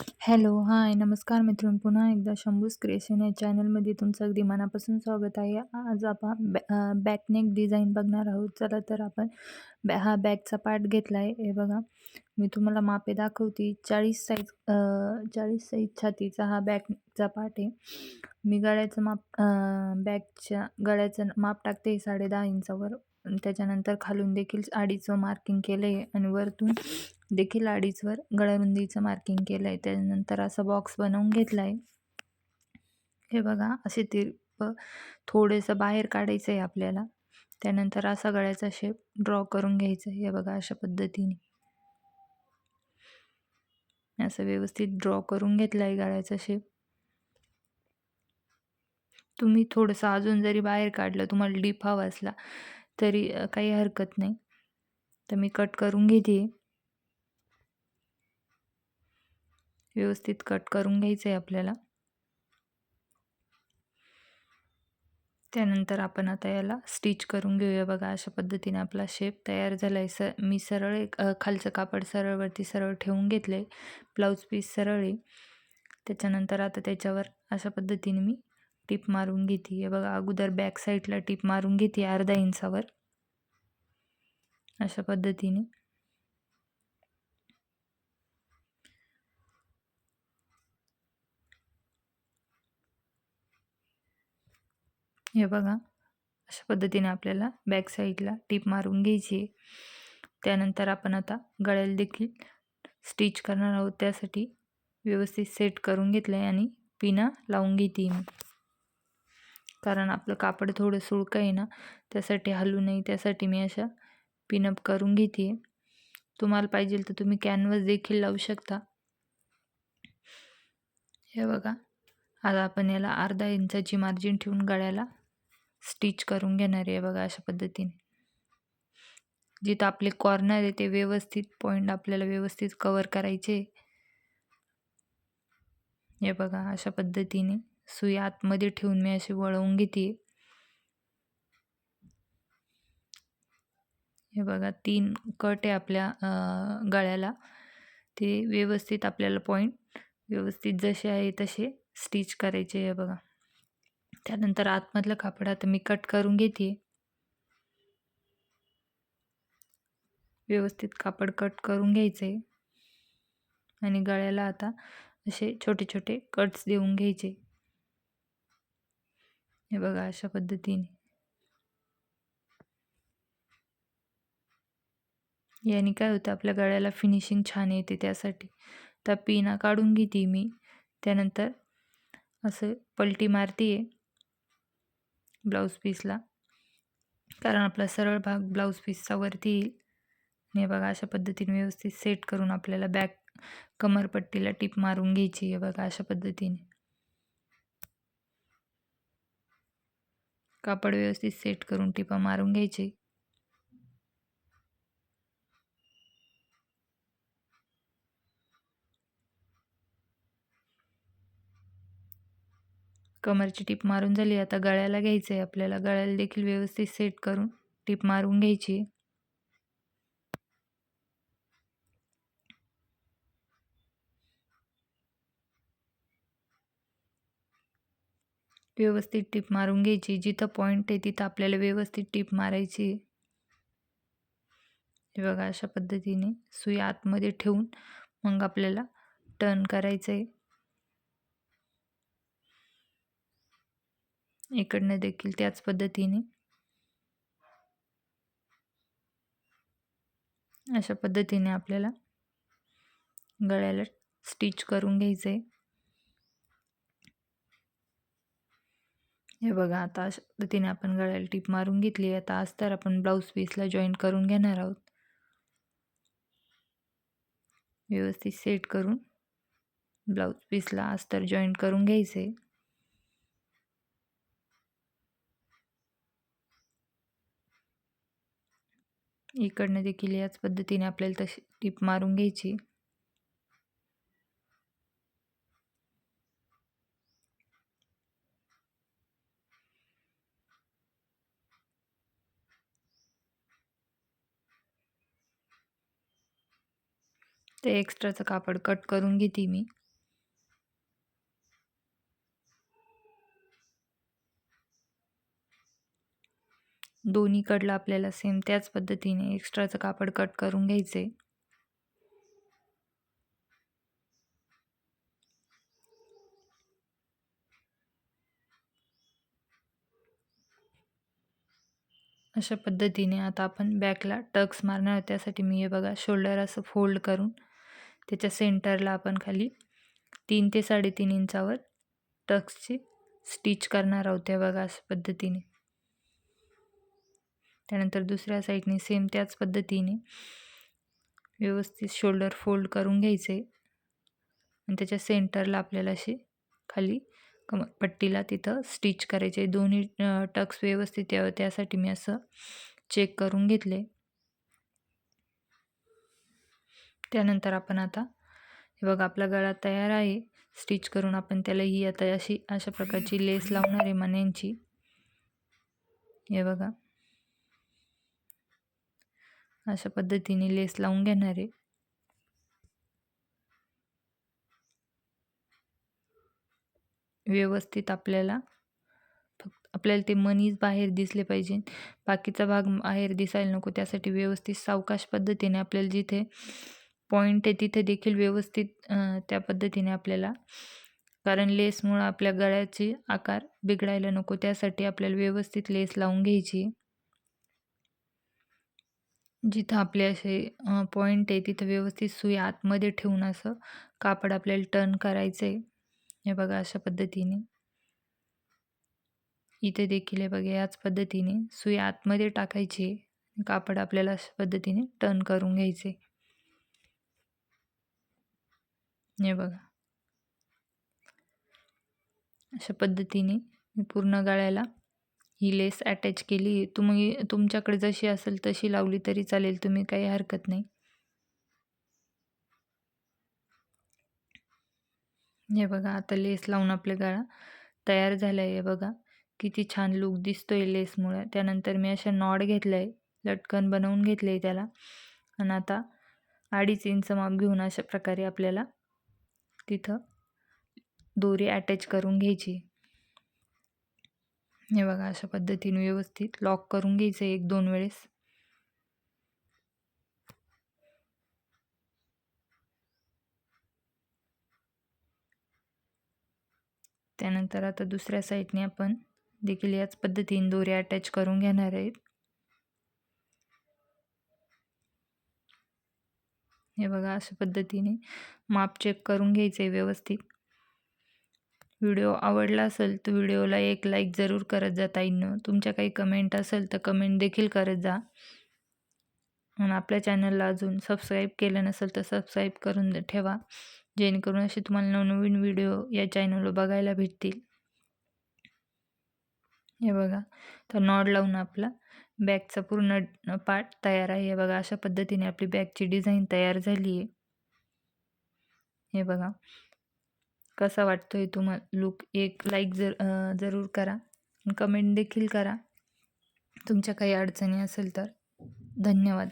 Hello, हाय, नमस्कार मित्रांनो. पुन्हा एकदा शंभूज क्रिएशन या चॅनलमध्ये तुमचं अगदी मनापासून स्वागत आहे. आज आपण बॅकनेक डिझाईन बघणार आहोत. चला तर आपण हा बॅकचा पार्ट घेतला आहे. हे बघा, मी तुम्हाला मापे दाखवते. 40 साईज छातीचा हा बॅकचा पार्ट आहे. मी गळ्याचं माप बॅकच्या गळ्याचं माप टाकते 10.5 इंचावर. त्याच्यानंतर खालून देखील 2.5 मार्किंग केलं आहे आणि वरतून देखील 2.5 गळारुंदीचं मार्किंग केलं आहे. त्यानंतर असा बॉक्स बनवून घेतला आहे. हे बघा, असे तिरपं थोडंसं बाहेर काढायचं आहे आपल्याला. त्यानंतर असा गळ्याचा शेप ड्रॉ करून घ्यायचा आहे. हे बघा, अशा पद्धतीने असं व्यवस्थित ड्रॉ करून घेतला आहे गळ्याचा शेप. तुम्ही थोडंसं अजून जरी बाहेर काढलं, तुम्हाला डीप हवा असला तरी काही हरकत नाही. तर मी कट करून घेते. व्यवस्थित कट करून घ्यायचं आहे आपल्याला. त्यानंतर आपण आता याला स्टिच करून घेऊया. बघा, अशा पद्धतीने आपला शेप तयार झाला आहे. मी सरळ खालचं कापड सरळवरती सरळ ठेवून घेतलं आहे. ब्लाऊज पीस सरळ आहे. त्याच्यानंतर आता त्याच्यावर अशा पद्धतीने मी टिप मारून घेते. हे बघा, अगोदर बॅक साईडला टिप मारून घेते 1/2 इंचावर अशा पद्धतीने. हे बघा, अशा पद्धतीने आपल्याला बॅक साईडला टिप मारून घ्यायची आहे. त्यानंतर आपण आता गळ्याला देखील स्टिच करणार आहोत. त्यासाठी व्यवस्थित सेट करून घेतलं आहे आणि पिना लावून घेते मी. कारण आपलं कापड थोडं सुळकं आहे ना, त्यासाठी हलू नये, त्यासाठी मी अशा पिनअप करून घेते. तुम्हाला पाहिजे तर तुम्ही कॅनव्हास देखील लावू शकता. हे बघा, आता आपण याला 1/2 इंचाची मार्जिन ठेवून गळ्याला स्टिच करून घेणार आहे. बघा, अशा पद्धतीने जिथं आपले कॉर्नर आहे ते व्यवस्थित पॉईंट आपल्याला व्यवस्थित कव्हर करायचे. हे बघा, अशा पद्धतीने सुई आतमध्ये ठेवून मी अशी वळवून घेते. हे बघा, 3 कट आहे आपल्या गळ्याला. ते व्यवस्थित आपल्याला पॉईंट व्यवस्थित जसे आहे तसे स्टिच करायचे. हे बघा, त्यानंतर आतमधलं कापड आता मी कट करून घेते. व्यवस्थित कापड कट करून घ्यायचं आहे आणि गळ्याला आता असे छोटे छोटे कट्स देऊन घ्यायचे. हे बघा, अशा पद्धतीने. याने काय होतं, आपल्या गळ्याला फिनिशिंग छान येते. त्यासाठी तर पिना काढून घेते मी. त्यानंतर असं पलटी मारते आहे ब्लाऊज पीसला, कारण आपला सरळ भाग ब्लाऊज पीसचा वरती येईल. हे बघा, अशा पद्धतीने व्यवस्थित सेट करून आपल्याला बॅक कमरपट्टीला टिप मारून घ्यायची आहे. बघा, अशा पद्धतीने कापड व्यवस्थित सेट करून टिपा मारून घ्यायची. कमरची टिप मारून झाली. आता गळ्याला घ्यायचं आहे आपल्याला. गळ्याला देखील व्यवस्थित सेट करून टिप मारून घ्यायची. व्यवस्थित टिप मारून घ्यायची. जिथं पॉईंट आहे तिथं आपल्याला व्यवस्थित टिप मारायची. हे बघा, अशा पद्धतीने सुई आतमध्ये ठेवून मग आपल्याला टर्न करायचं आहे. इकडनं देखील त्याच पद्धतीने अशा पद्धतीने आपल्याला गळ्याला स्टिच करून घ्यायचं आहे. हे बघा, आता अशा पद्धतीने आपण गळ्याला टिप मारून घेतली. आता अस्तर आपण ब्लाऊज पीसला जॉईन करून घेणार आहोत. व्यवस्थित सेट करून ब्लाऊज पीसला अस्तर जॉईन करून घ्यायचे. इकडनं देखील याच पद्धतीने आपल्याला तशी टिप मारून घ्यायची. ते एक्स्ट्राचं कापड कट करून घेते मी. दोन्हीकडलं आपल्याला सेम त्याच पद्धतीने एक्स्ट्राचं कापड कट करून घ्यायचे. अशा पद्धतीने आता आपण बॅकला टक्स मारणार आहोत. त्यासाठी मी हे बघा शोल्डर असं फोल्ड करून त्याच्या सेंटरला आपण खाली 3 ते 3.5 इंचावर टक्सची स्टिच करणार आहोत. हे बघा अशा पद्धतीने. त्यानंतर दुसऱ्या साईडने सेम त्याच पद्धतीने व्यवस्थित शोल्डर फोल्ड करून घ्यायचे आणि त्याच्या सेंटरला आपल्याला अशी खाली पट्टीला तिथं स्टिच करायचे. दोन्ही टक्स व्यवस्थित यावं त्यासाठी मी असं चेक करून घेतले. त्यानंतर आपण आता हे बघा आपला गळा तयार आहे. स्टिच करून आपण त्याला ही आता अशा प्रकारची लेस लावणार आहे मण्यांची. हे बघा अशा पद्धतीने लेस लावून घेणार आहे. व्यवस्थित आपल्याला ते मणीच बाहेर दिसले पाहिजे, बाकीचा भाग बाहेर दिसायला नको. त्यासाठी व्यवस्थित सावकाश पद्धतीने आपल्याला जिथे पॉईंट आहे तिथे देखील व्यवस्थित त्या पद्धतीने आपल्याला, कारण लेसमुळं आपल्या गळ्याचे आकार बिघडायला नको, त्यासाठी आपल्याला व्यवस्थित लेस लावून घ्यायची. जिथं आपले असे पॉईंट आहे तिथं व्यवस्थित सुई आतमध्ये ठेवून असं कापड आपल्याला टर्न करायचं आहे. हे बघा अशा पद्धतीने. इथे देखील हे बघा याच पद्धतीने सुई आतमध्ये टाकायची. कापड आपल्याला अशा पद्धतीने टर्न करून घ्यायचे. हे बघा अशा पद्धतीने मी पूर्ण गळ्याला ही लेस अटॅच केली. तुम्ही तुमच्याकडे जशी असेल तशी लावली तरी चालेल, तुम्ही काही हरकत नाही. हे बघा आता लेस लावून आपला गळा तयार झाला आहे. हे बघा किती छान लूक दिसतोय लेसमुळे. त्यानंतर मी अशा नॉट घेतलं आहे, लटकन बनवून घेतलं आहे त्याला. आणि आता 2.5 इंच माप घेऊन अशा प्रकारे आपल्याला तिथं दोरी अटॅच करून घ्यायची. हे बघा अशा पद्धतीने व्यवस्थित लॉक करून घ्यायचं 1-2 वेळेस. त्यानंतर आता दुसऱ्या साईडने आपण देखील याच पद्धतीने दोरी अटॅच करून घेणार आहेत. हे बघा अशा पद्धतीने माप चेक करून घ्यायचे व्यवस्थित. व्हिडिओ आवडला असेल तर व्हिडिओला एक लाईक जरूर करत जा ताईंनो. तुमच्या काही कमेंट असेल तर कमेंट देखील करत जा. आणि आपल्या चॅनलला अजून सबस्क्राईब केलं नसेल तर सबस्क्राईब करून ठेवा, जेणेकरून असे तुम्हाला नवनवीन व्हिडिओ या चॅनलवर बघायला भेटतील. हे बघा तर नॉड लावून आपला बॅगचा पूर्ण पार्ट तयार आहे. हे बघा अशा पद्धतीने आपली बॅगची डिझाईन तयार झाली आहे. हे बघा कसा वाटतोय तुम्हाला लूक. एक लाईक जरूर करा, कमेंट देखील करा तुमच्या काही अडचणी असेल तर. धन्यवाद.